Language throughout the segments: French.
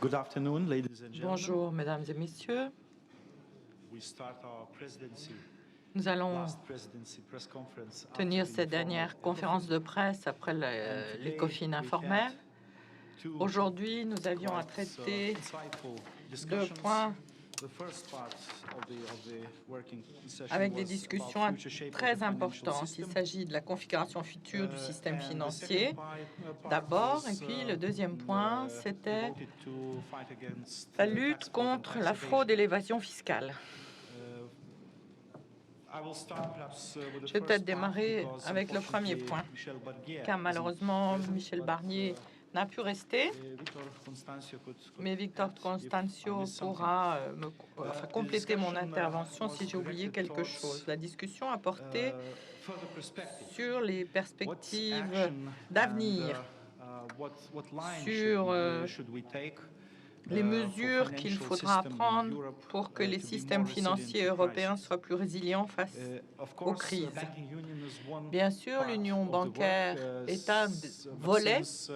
Good afternoon, ladies and gentlemen. Bonjour, mesdames et messieurs. We start our presidency, Nous allons last presidency press conference tenir after the cette dernière informal conférence de presse après And today l'ECOFIN we informel. had two Aujourd'hui, nous avions à quite, traiter insightful deux discussions. points The first part of the working session avec des was discussions about future shape of the très financial importantes. Il system. s'agit de la configuration future du système And the financier second part d'abord, et was, puis le deuxième point, c'était devoted to fight against, la tax lutte fraud and contre tax la fraude evasion. et l'évasion fiscale. I will start perhaps with the Je vais first peut-être part démarrer because avec le premier unfortunately point, Michel Barnier car malheureusement, isn't Michel present, Barnier n'a pu rester, Victor Constancio could mais Victor add if I Constancio missed something. pourra compléter mon discussion, intervention si was j'ai oublié directed quelque towards, chose. La discussion a porté further perspective. sur les What perspectives action d'avenir, and what line sur should we take les for mesures qu'il financial faudra system in prendre Europe, pour que les to be systèmes more resilient financiers to européens crisis. soient plus résilients face Of aux course, crises. banking union is one Bien sûr, part l'union of the work, bancaire est un but volet since,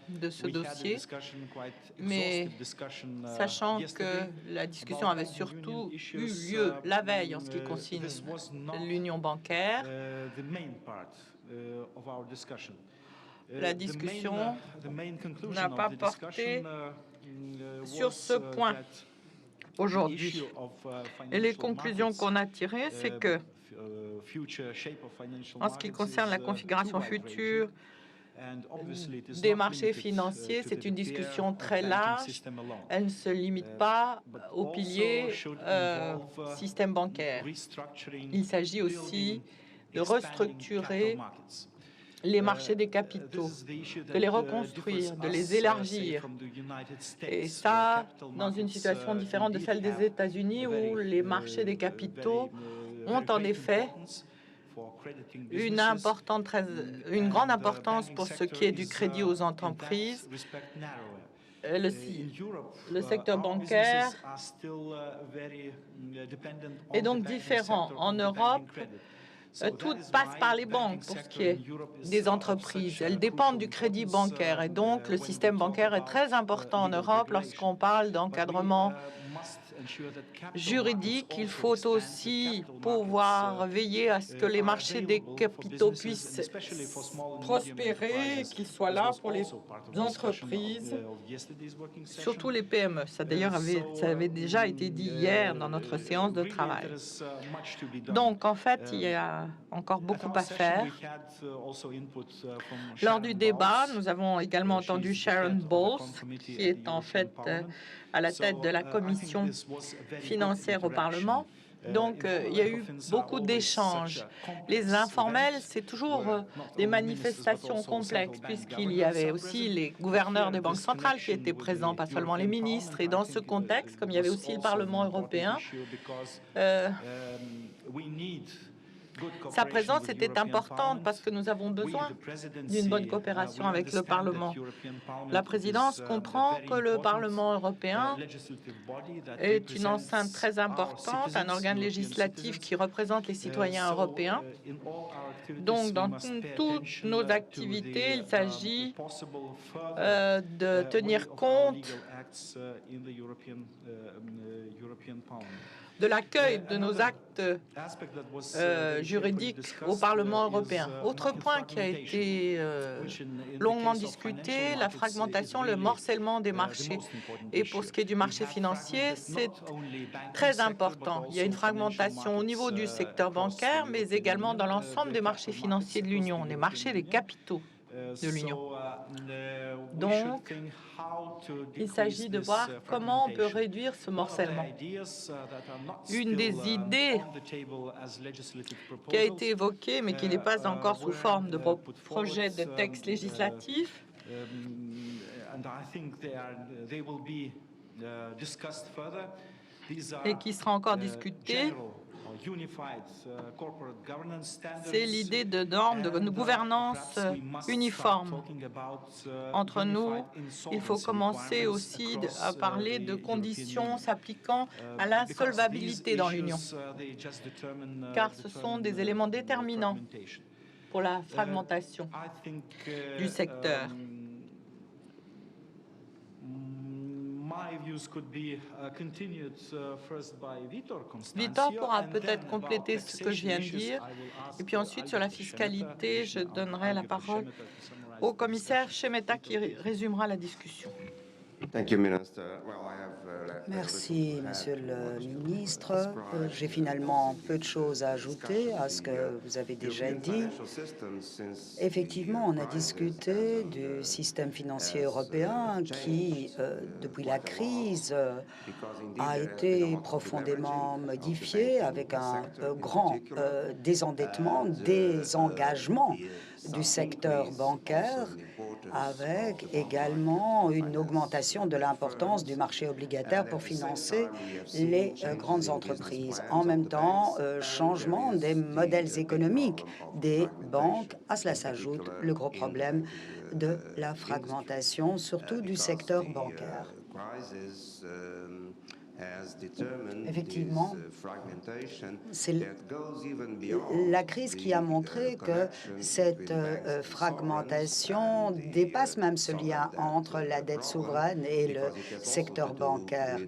de ce we had a dossier, discussion, quite mais exhaustive discussion, sachant yesterday que la discussion about avait banking surtout union eu issues, lieu la veille en ce qui this concerne was not l'union bancaire, the main part of our discussion. la discussion the main conclusion n'a pas of the porté discussion sur was, ce point that the aujourd'hui. issue of, Et les financial conclusions markets, qu'on a tirées, c'est que, future shape of financial en ce qui markets concerne la is, configuration too wide-ranging. future And obviously it is des not marchés limited, financiers, to c'est the une repair discussion of très banking large. system alone. Elle ne se limite pas But au also pilier should involve, système bancaire. restructuring, Il s'agit building, aussi de expanding restructurer capital markets. les marchés des This capitaux, is the issue de les that, reconstruire, differs de les us, say, élargir. from the United States, Et where ça, capital dans une markets, situation différente de indeed celle des have États-Unis, a où very, les marchés des capitaux ont en great effet importance for crediting une businesses, grande and the importance banking pour ce sector qui est du is, crédit aux in entreprises. that respect narrower. Le, In Europe, le secteur our bancaire businesses are still, very, dependent on est the donc banking différent. sector, En on the banking Europe, credit. So tout that is passe why par les the banking banques pour ce sector qui est in Europe is, des of entreprises. such, Elles dépendent crucial du crédit importance, bancaire et donc le when we système talk bancaire est about, très important en legal Europe regulation. lorsqu'on parle But we, d'encadrement must ensure that capital juridique. markets Il also faut expand, the aussi capital pouvoir markets, veiller à ce que les are marchés des available for capitaux businesses and puissent especially for small and medium prospérer, enterprises. qu'ils soient This là was pour les also part of the discussion entreprises, of yesterday's working session. surtout les PME. Ça d'ailleurs ça avait déjà été dit hier dans notre séance de Really, travail. there is, much to be done. Donc en fait, il y a encore beaucoup At our à session, faire. we had, also input, from Lors du Sharon débat, Bowles. nous avons également She's entendu the Sharon head of the Bowles, committee qui at the est en European fait Parliament. à la So, tête de la I think commission this was a very good financière au interaction. Parlement. Donc, il y a eu beaucoup d'échanges. Les informels, c'est toujours des manifestations complexes, puisqu'il y avait aussi les gouverneurs des banques centrales qui étaient présents, pas seulement les ministres. Et dans ce contexte, comme il y avait aussi le Parlement européen, sa présence était importante parce que nous avons besoin d'une bonne coopération avec le Parlement. La présidence comprend que le Parlement européen est une enceinte très importante, un organe législatif qui représente les citoyens européens. Donc, dans toutes nos activités, il s'agit de tenir compte de l'accueil de nos actes juridiques au Parlement européen. Autre point qui a été longuement discuté, la fragmentation, le morcellement des marchés. Et pour ce qui est du marché financier, c'est très important. Il y a une fragmentation au niveau du secteur bancaire, mais également dans l'ensemble des marchés financiers de l'Union, les marchés des capitaux de l'Union. Donc, il s'agit de voir comment on peut réduire ce morcellement. Une des idées qui a été évoquée, mais qui n'est pas encore sous forme de projet de texte législatif, et qui sera encore discutée, c'est l'idée de normes de gouvernance uniforme. Entre nous, il faut commencer aussi à parler de conditions s'appliquant à l'insolvabilité dans l'Union, car ce sont des éléments déterminants pour la fragmentation du secteur. Vitor pourra peut-être compléter ce que je viens de dire. Et puis ensuite, sur la fiscalité, je donnerai la parole au commissaire Šemeta qui résumera la discussion. Merci, Monsieur le Ministre. J'ai finalement peu de choses à ajouter à ce que vous avez déjà dit. Effectivement, on a discuté du système financier européen qui, depuis la crise, a été profondément modifié avec un grand désendettement, désengagement du secteur bancaire, avec également une augmentation de l'importance du marché obligataire pour financer les grandes entreprises. En même temps, changement des modèles économiques des banques. À cela s'ajoute le gros problème de la fragmentation, surtout du secteur bancaire. Effectivement, c'est la crise qui a montré que cette fragmentation dépasse même ce lien entre la dette souveraine et le secteur bancaire.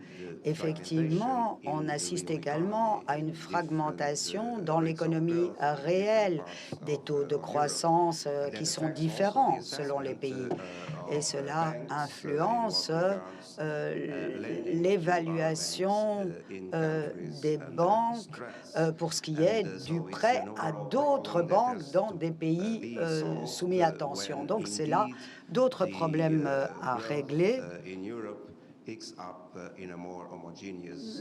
Effectivement, on assiste également à une fragmentation dans l'économie réelle, des taux de croissance qui sont différents selon les pays. Et cela influence l'évaluation des banques pour ce qui est du prêt à d'autres banques dans des pays soumis à tension. Donc, c'est là d'autres problèmes à régler,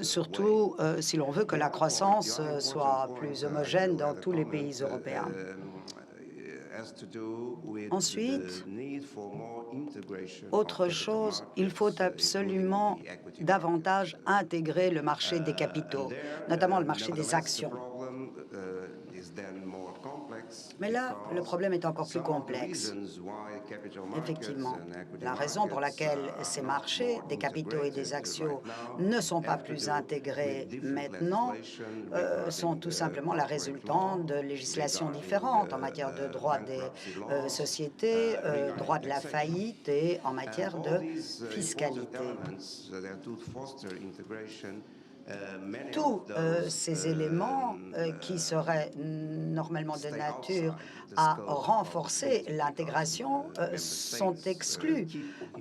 surtout si l'on veut que la croissance soit plus homogène dans tous les pays européens. Ensuite, autre chose, il faut absolument davantage intégrer le marché des capitaux, notamment le marché des actions. Mais là, le problème est encore plus complexe. Effectivement, la raison pour laquelle ces marchés des capitaux et des actions ne sont pas plus intégrés maintenant sont tout simplement la résultante de législations différentes en matière de droit des sociétés, droit de la faillite et en matière de fiscalité. Tous ces éléments qui seraient normalement de nature à renforcer l'intégration sont exclus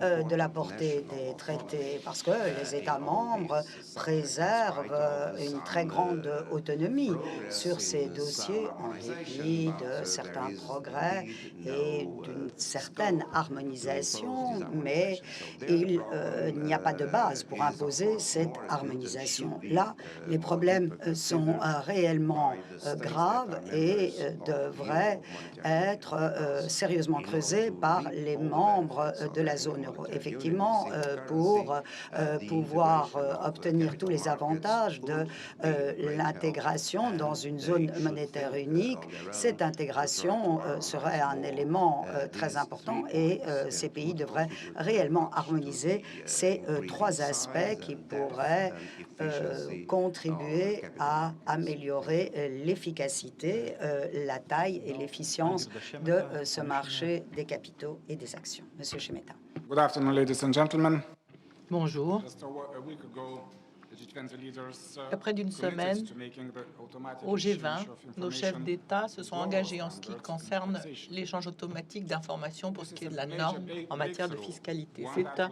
de la portée des traités parce que les États membres préservent une très grande autonomie sur ces dossiers en dépit de certains progrès et d'une certaine harmonisation, mais il n'y a pas de base pour imposer cette harmonisation. Là, les problèmes sont réellement graves et devraient être sérieusement creusés par les membres de la zone euro. Effectivement, pour pouvoir obtenir tous les avantages de l'intégration dans une zone monétaire unique, cette intégration serait un élément très important et ces pays devraient réellement harmoniser ces trois aspects qui pourraient contribuer à améliorer l'efficacité, la taille et l'efficience de ce marché des capitaux et des actions. Monsieur Šemeta. Good afternoon, ladies and gentlemen. Bonjour. Il y a près d'une semaine, au G20, nos chefs d'État se sont engagés en ce qui concerne l'échange automatique d'informations pour ce qui est de la norme en matière de fiscalité. C'est un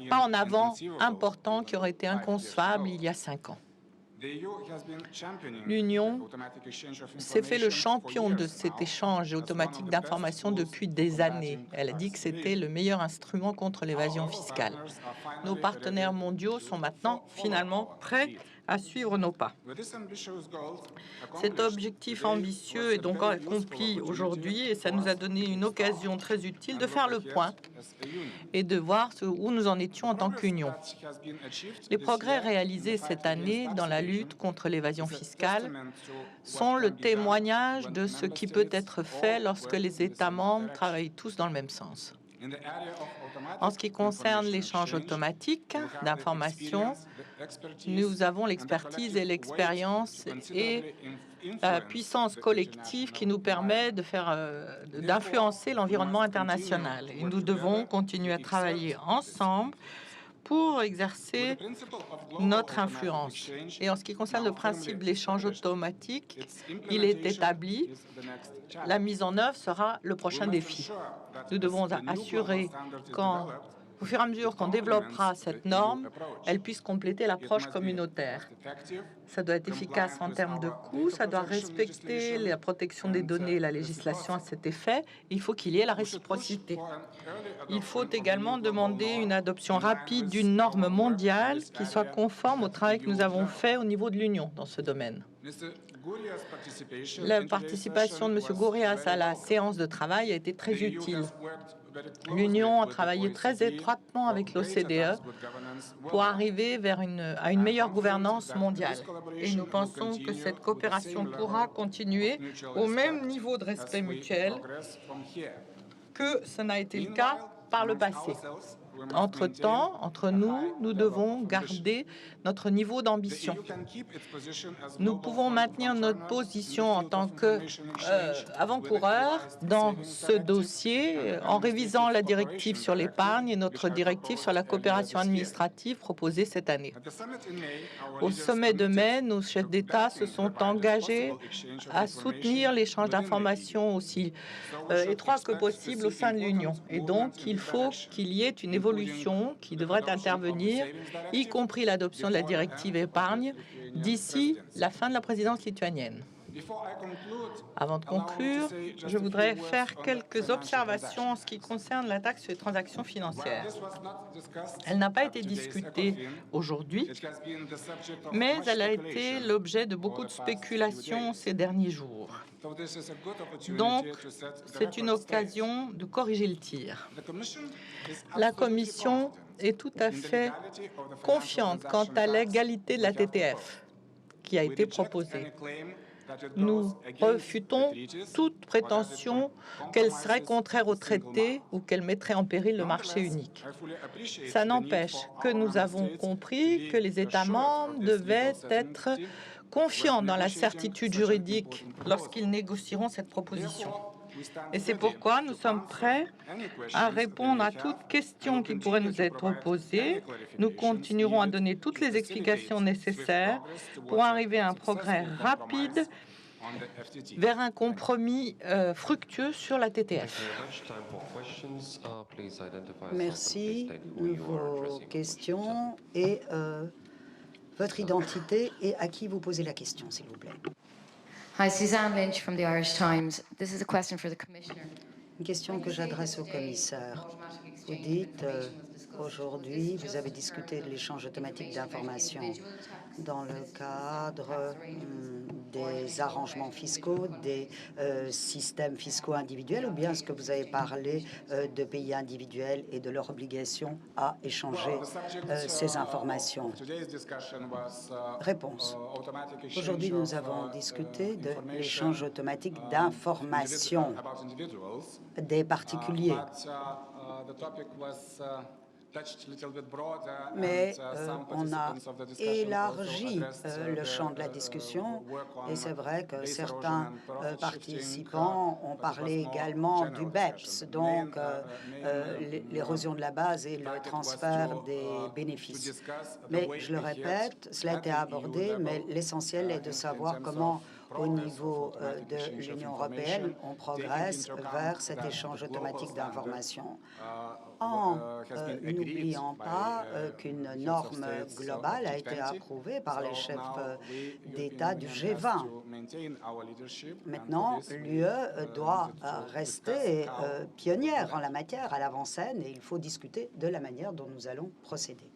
pas en avant important qui aurait été inconcevable il y a 5 ans. L'Union s'est fait le champion de cet échange automatique d'informations depuis des années. Elle a dit que c'était le meilleur instrument contre l'évasion fiscale. Nos partenaires mondiaux sont maintenant finalement prêts à suivre nos pas. Cet objectif ambitieux est donc accompli aujourd'hui et ça nous a donné une occasion très utile de faire le point et de voir où nous en étions en tant qu'Union. Les progrès réalisés cette année dans la lutte contre l'évasion fiscale sont le témoignage de ce qui peut être fait lorsque les États membres travaillent tous dans le même sens. En ce qui concerne l'échange automatique d'informations, nous avons l'expertise et l'expérience et la puissance collective qui nous permet d'influencer l'environnement international. Et nous devons continuer à travailler ensemble pour exercer notre influence. Et en ce qui concerne le principe de l'échange automatique, il est établi. La mise en œuvre sera le prochain défi. Nous devons assurer qu'au fur et à mesure qu'on développera cette norme, elle puisse compléter l'approche communautaire. Ça doit être efficace en termes de coûts, ça doit respecter la protection des données et la législation à cet effet. Il faut qu'il y ait la réciprocité. Il faut également demander une adoption rapide d'une norme mondiale qui soit conforme au travail que nous avons fait au niveau de l'Union dans ce domaine. La participation de M. Gurias à la séance de travail a été très utile. L'Union a travaillé très étroitement avec l'OCDE pour arriver à une meilleure gouvernance mondiale. Et nous pensons que cette coopération pourra continuer au même niveau de respect mutuel que ce n'a été le cas par le passé. Entre-temps, entre nous, nous devons garder notre niveau d'ambition. Nous pouvons maintenir notre position en tant qu'avant-coureur dans ce dossier en révisant la directive sur l'épargne et notre directive sur la coopération administrative proposée cette année. Au sommet de mai, nos chefs d'État se sont engagés à soutenir l'échange d'informations aussi étroit que possible au sein de l'Union. Et donc, il faut qu'il y ait une évolution qui devrait intervenir, y compris l'adoption de la directive épargne, d'ici la fin de la présidence lituanienne. Avant de conclure, je voudrais faire quelques observations en ce qui concerne la taxe sur les transactions financières. Elle n'a pas été discutée aujourd'hui, mais elle a été l'objet de beaucoup de spéculations ces derniers jours. Donc, c'est une occasion de corriger le tir. La Commission est tout à fait confiante quant à l'égalité de la TTF qui a été proposée. Nous refutons toute prétention qu'elle serait contraire au traité ou qu'elle mettrait en péril le marché unique. Ça n'empêche que nous avons compris que les États membres devaient être confiants dans la certitude juridique lorsqu'ils négocieront cette proposition. Et c'est pourquoi nous sommes prêts à répondre à toute question qui pourrait nous être posée. Nous continuerons à donner toutes les explications nécessaires pour arriver à un progrès rapide vers un compromis fructueux sur la TTF. Merci. Vos questions et votre identité et à qui vous posez la question, s'il vous plaît. Hi, Suzanne Lynch from the Irish Times. This is a question for the Commissioner. Une question que j'adresse au commissaire. Vous dites, aujourd'hui, vous avez discuté de l'échange automatique d'informations dans le cadre des arrangements fiscaux, des systèmes fiscaux individuels, ou bien est-ce que vous avez parlé de pays individuels et de leur obligation à échanger ces informations? Réponse. Aujourd'hui, nous avons discuté de l'échange automatique d'informations des particuliers. Mais on a élargi le champ de la discussion et c'est vrai que certains participants ont parlé également du BEPS, donc l'érosion de la base et le transfert des bénéfices. Mais je le répète, cela a été abordé, mais l'essentiel est de savoir comment au niveau de l'Union européenne, on progresse vers cet échange automatique d'informations en n'oubliant pas qu'une norme globale a été approuvée par les chefs d'État du G20. Maintenant, l'UE doit rester pionnière en la matière, à l'avant-scène, et il faut discuter de la manière dont nous allons procéder.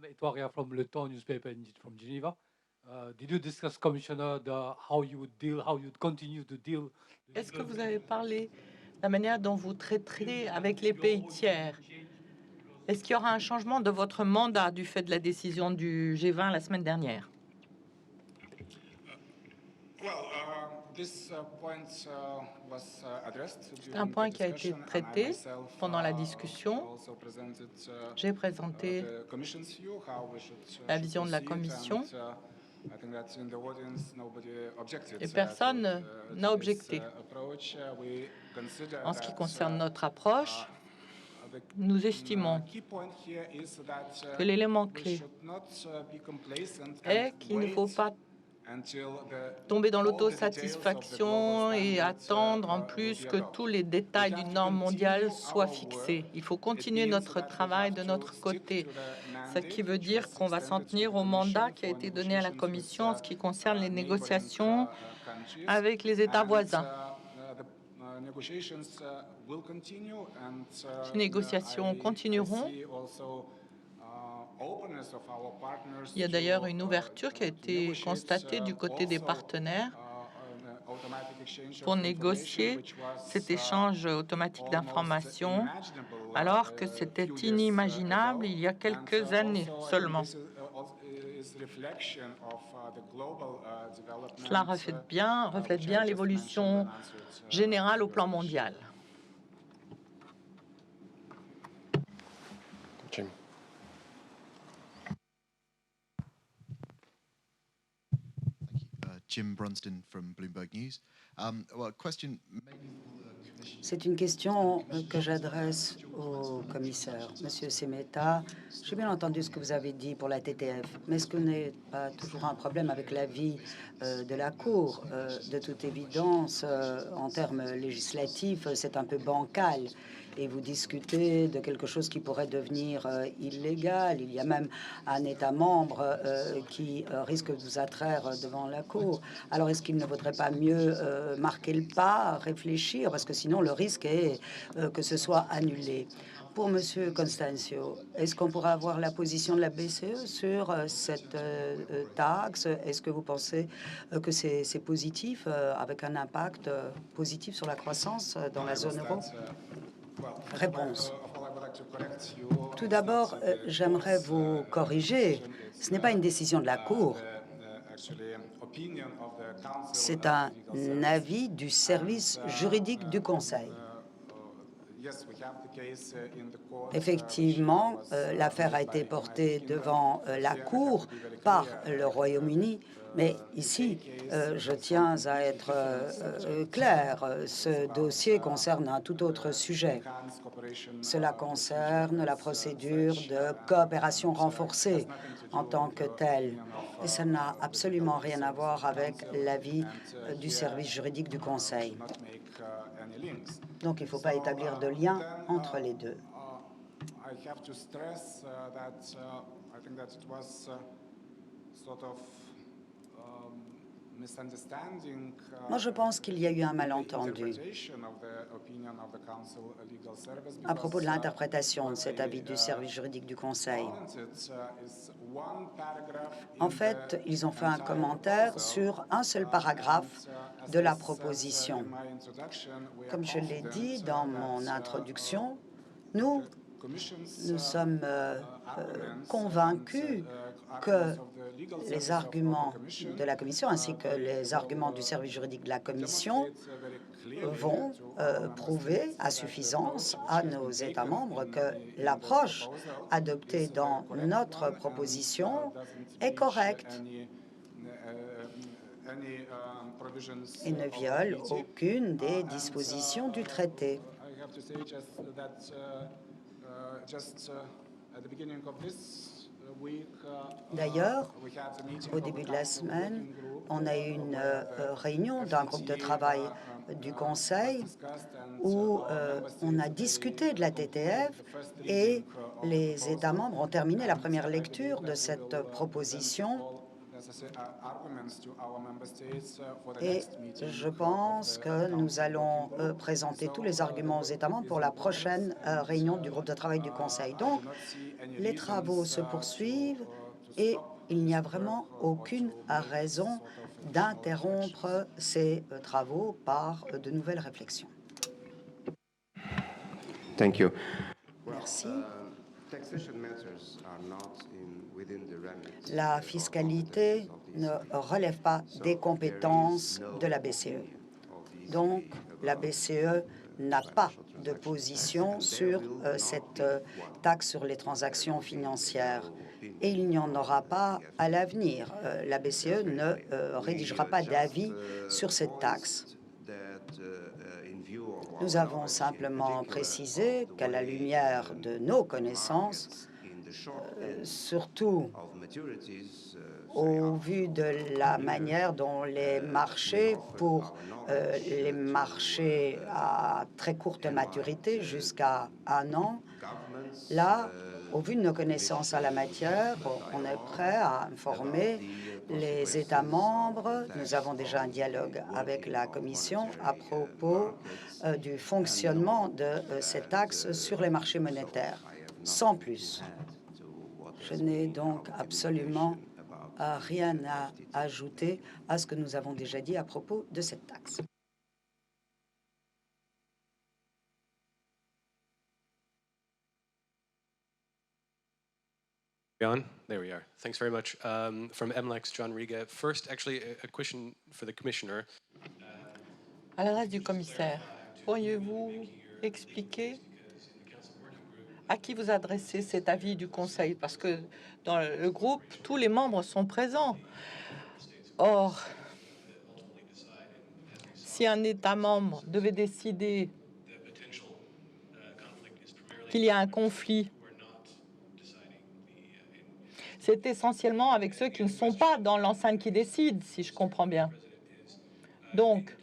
Etoria from Le Temps newspaper from Geneva. Did you discuss, Commissioner, how you would continue to deal? Est-ce que vous avez parlé de la manière dont vous traiterez avec les pays tiers? Est-ce qu'il y aura un changement de votre mandat du fait de la décision du G20 la semaine dernière? C'est un point qui a été traité pendant la discussion. J'ai présenté la vision de la Commission Et personne n'a objecté. En ce qui concerne notre approche, nous estimons que l'élément clé est qu'il ne faut pas tomber dans l'autosatisfaction et attendre en plus que tous les détails d'une norme mondiale soient fixés. Il faut continuer notre travail de notre côté, ce qui veut dire qu'on va s'en tenir au mandat qui a été donné à la Commission en ce qui concerne les négociations avec les États voisins. Ces négociations continueront. Il y a d'ailleurs une ouverture qui a été constatée du côté des partenaires pour négocier cet échange automatique d'informations, alors que c'était inimaginable il y a quelques années seulement. Cela reflète bien l'évolution générale au plan mondial. Jim. Jim Brunston from Bloomberg News. Question maybe for the Commission. C'est une question que j'adresse au commissaire. Monsieur Semeta, j'ai bien entendu ce que vous avez dit pour la TTF, mais est-ce que n'est pas toujours un problème avec l'avis de la Cour? De toute évidence, en termes législatifs, c'est un peu bancal. Et vous discutez de quelque chose qui pourrait devenir illégal. Il y a même un État membre qui risque de vous attraire devant la Cour. Alors, est-ce qu'il ne vaudrait pas mieux marquer le pas, réfléchir, parce que sinon, le risque est que ce soit annulé. Pour Monsieur Constancio, est-ce qu'on pourrait avoir la position de la BCE sur cette taxe? Est-ce que vous pensez que c'est positif, avec un impact positif sur la croissance dans la zone euro? Réponse. Tout d'abord, j'aimerais vous corriger. Ce n'est pas une décision de la Cour. C'est un avis du service juridique du Conseil. Effectivement, l'affaire a été portée devant la Cour par le Royaume-Uni, mais ici, je tiens à être clair, ce dossier concerne un tout autre sujet. Cela concerne la procédure de coopération renforcée en tant que telle, et ça n'a absolument rien à voir avec l'avis du service juridique du Conseil. Donc, il ne faut pas établir de lien entre les deux. Moi, je pense qu'il y a eu un malentendu à propos de l'interprétation de cet avis du service juridique du Conseil. En fait, ils ont fait un commentaire sur un seul paragraphe de la proposition. Comme je l'ai dit dans mon introduction, nous sommes convaincus que les arguments de la Commission ainsi que les arguments du service juridique de la Commission vont prouver à suffisance à nos États membres que l'approche adoptée dans notre proposition est correcte et ne viole aucune des dispositions du traité. D'ailleurs, au début de la semaine, on a eu une réunion d'un groupe de travail du Conseil où on a discuté de la TTF et les États membres ont terminé la première lecture de cette proposition. Et je pense que nous allons présenter tous les arguments aux États membres pour la prochaine réunion du groupe de travail du Conseil. Donc, les travaux se poursuivent et il n'y a vraiment aucune raison d'interrompre ces travaux par de nouvelles réflexions. Thank you. Merci. La fiscalité ne relève pas des compétences de la BCE. Donc, la BCE n'a pas de position sur cette taxe sur les transactions financières et il n'y en aura pas à l'avenir. La BCE ne rédigera pas d'avis sur cette taxe. Nous avons simplement précisé qu'à la lumière de nos connaissances, surtout au vu de la manière dont les marchés, pour les marchés à très courte maturité, jusqu'à 1 an, là, au vu de nos connaissances en la matière, on est prêt à informer les États membres. Nous avons déjà un dialogue avec la Commission à propos du fonctionnement de cette taxe sur les marchés monétaires, sans plus. Je n'ai donc absolument rien à ajouter à ce que nous avons déjà dit à propos de cette taxe. There we are. Thanks very much. From MLEX, John Riga. First, actually, a question for the Commissioner. À l'adresse du commissaire, pourriez-vous expliquer à qui vous adressez cet avis du Conseil? Parce que dans le groupe, tous les membres sont présents. Or, si un État membre devait décider qu'il y a un conflit, c'est essentiellement avec ceux qui ne sont pas dans l'enceinte qui décident, si je comprends bien. Donc,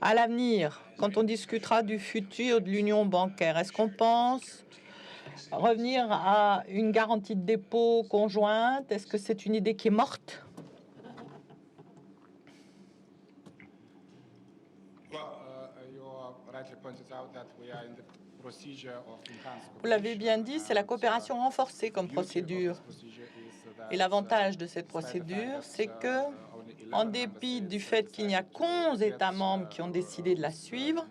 à l'avenir, quand on discutera du futur de l'union bancaire, est-ce qu'on pense revenir à une garantie de dépôt conjointe? Est-ce que c'est une idée qui est morte? Vous l'avez bien dit, c'est la coopération renforcée comme procédure. Et l'avantage de cette procédure, c'est que, en dépit du fait qu'il n'y a qu'11 États membres qui ont décidé de la suivre,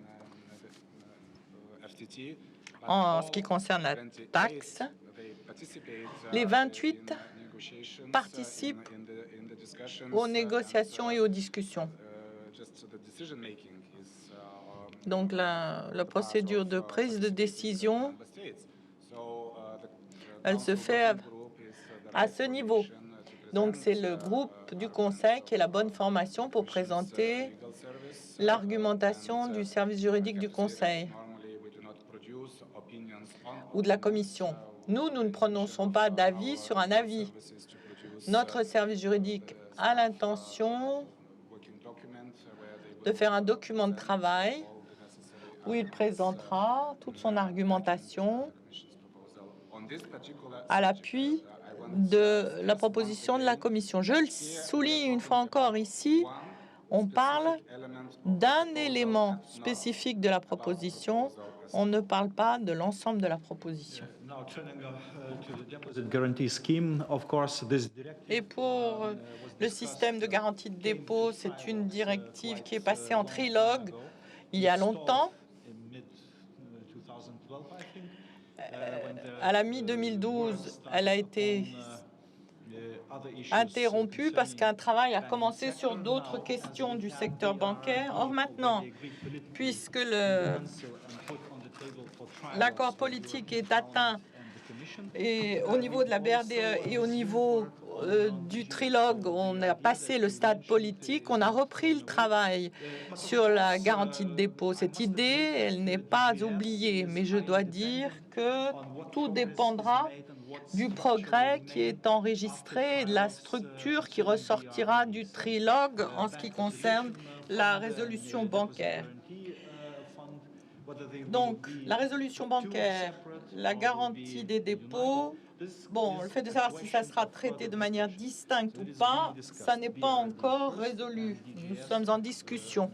en ce qui concerne la taxe, les 28 participent aux négociations et aux discussions. Donc, la procédure de prise de décision, elle se fait à ce niveau. Donc, c'est le groupe du Conseil qui est la bonne formation pour présenter l'argumentation du service juridique du Conseil ou de la Commission. Nous ne prononçons pas d'avis sur un avis. Notre service juridique a l'intention de faire un document de travail où il présentera toute son argumentation à l'appui de la proposition de la Commission. Je le souligne une fois encore ici, on parle d'un élément spécifique de la proposition, on ne parle pas de l'ensemble de la proposition. Et pour le système de garantie de dépôt, c'est une directive qui est passée en trilogue il y a longtemps. À la mi-2012, elle a été interrompue parce qu'un travail a commencé sur d'autres questions du secteur bancaire. Or maintenant, puisque l'accord politique est atteint et au niveau de la BRDE et au niveau du trilogue, on a passé le stade politique, on a repris le travail sur la garantie de dépôt. Cette idée, elle n'est pas oubliée, mais je dois dire que tout dépendra du progrès qui est enregistré et de la structure qui ressortira du trilogue en ce qui concerne la résolution bancaire. Donc, la résolution bancaire, la garantie des dépôts, bon, le fait de savoir si ça sera traité de manière distincte ou pas, ça n'est pas encore résolu. Nous sommes en discussion.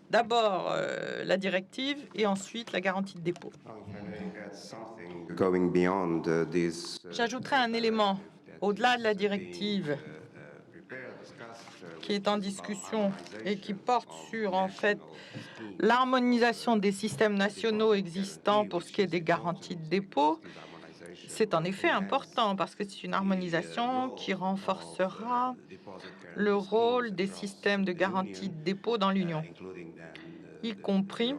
D'abord, la directive et ensuite la garantie de dépôt. J'ajouterai un élément au-delà de la directive qui est en discussion et qui porte sur, en fait, l'harmonisation des systèmes nationaux existants pour ce qui est des garanties de dépôt. C'est en effet important parce que c'est une harmonisation qui renforcera le rôle des systèmes de garantie de dépôt dans l'Union, y compris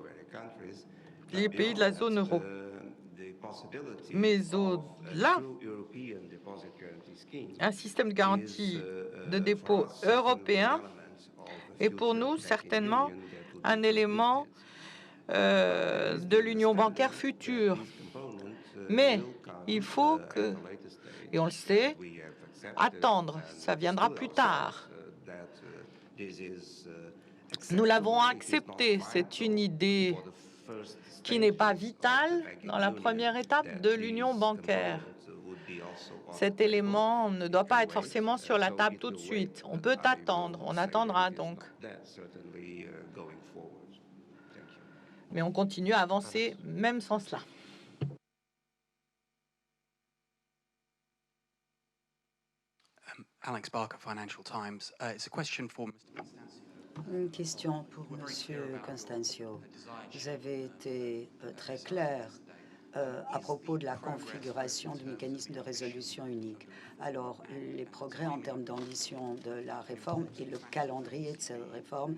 les pays de la zone euro. Mais au-delà, un système de garantie de dépôt européen est pour nous certainement un élément de l'union bancaire future. Mais il faut que, et on le sait, attendre, ça viendra plus tard. Nous l'avons accepté, c'est une idée qui n'est pas vitale dans la première étape de l'union bancaire. Cet élément ne doit pas être forcément sur la table tout de suite. On peut attendre, on attendra donc. Mais on continue à avancer même sans cela. Alex Barker, Financial Times. It's a question for Mr. Constancio. Une question pour M. Constancio. Vous avez été très clair à propos de la configuration du mécanisme de résolution unique. Alors, les progrès en termes d'ambition de la réforme et le calendrier de cette réforme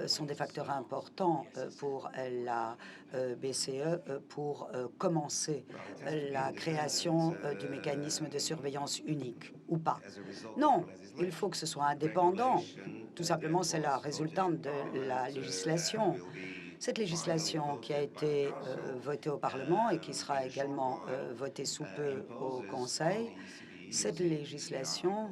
sont des facteurs importants pour la BCE pour commencer la création du mécanisme de surveillance unique, ou pas. Non, il faut que ce soit indépendant. Tout simplement, c'est la résultante de la législation. Cette législation qui a été votée au Parlement et qui sera également votée sous peu au Conseil, cette législation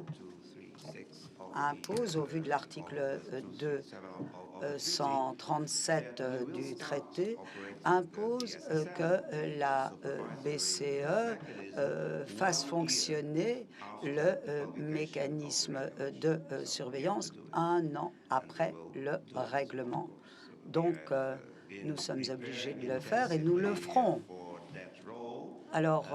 impose, au vu de l'article 237 du traité, impose que la BCE fasse fonctionner le mécanisme de surveillance un an après le règlement. Donc, nous sommes obligés de le faire et nous le ferons. Alors,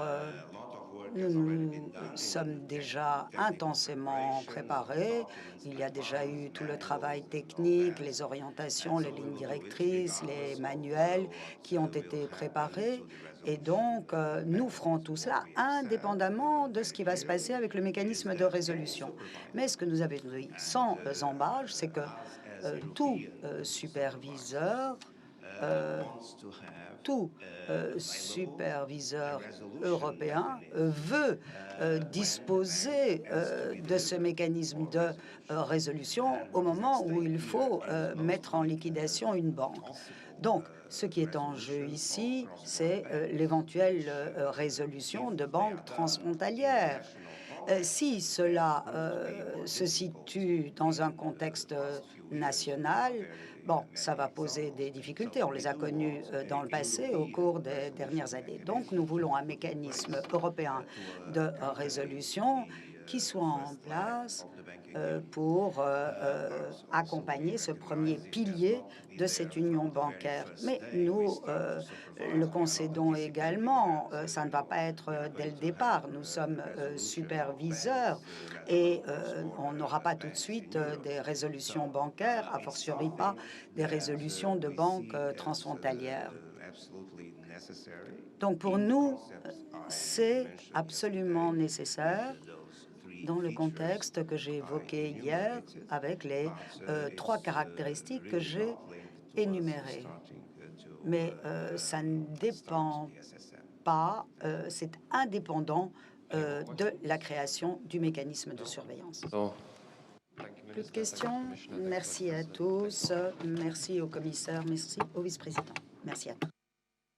nous sommes déjà intensément préparés. Il y a déjà eu tout le travail technique, les orientations, les lignes directrices, les manuels qui ont été préparés. Et donc, nous ferons tout cela indépendamment de ce qui va se passer avec le mécanisme de résolution. Mais ce que nous avons dit sans embâche, c'est que tout superviseur européen veut disposer de ce mécanisme de résolution au moment où il faut mettre en liquidation une banque. Donc, ce qui est en jeu ici, c'est l'éventuelle résolution de banques transfrontalières. Si cela se situe dans un contexte national, bon, ça va poser des difficultés. On les a connues dans le passé au cours des dernières années. Donc, nous voulons un mécanisme européen de résolution qui soit en place pour accompagner ce premier pilier de cette union bancaire. Mais nous le concédons également. Ça ne va pas être dès le départ. Nous sommes superviseurs et on n'aura pas tout de suite des résolutions bancaires, a fortiori pas des résolutions de banques transfrontalières. Donc pour nous, c'est absolument nécessaire dans le contexte que j'ai évoqué hier avec les trois caractéristiques que j'ai énumérées. Mais ça ne dépend pas, c'est indépendant de la création du mécanisme de surveillance. Plus de questions? Merci à tous. Merci au commissaire. Merci au vice-président. Merci à tous.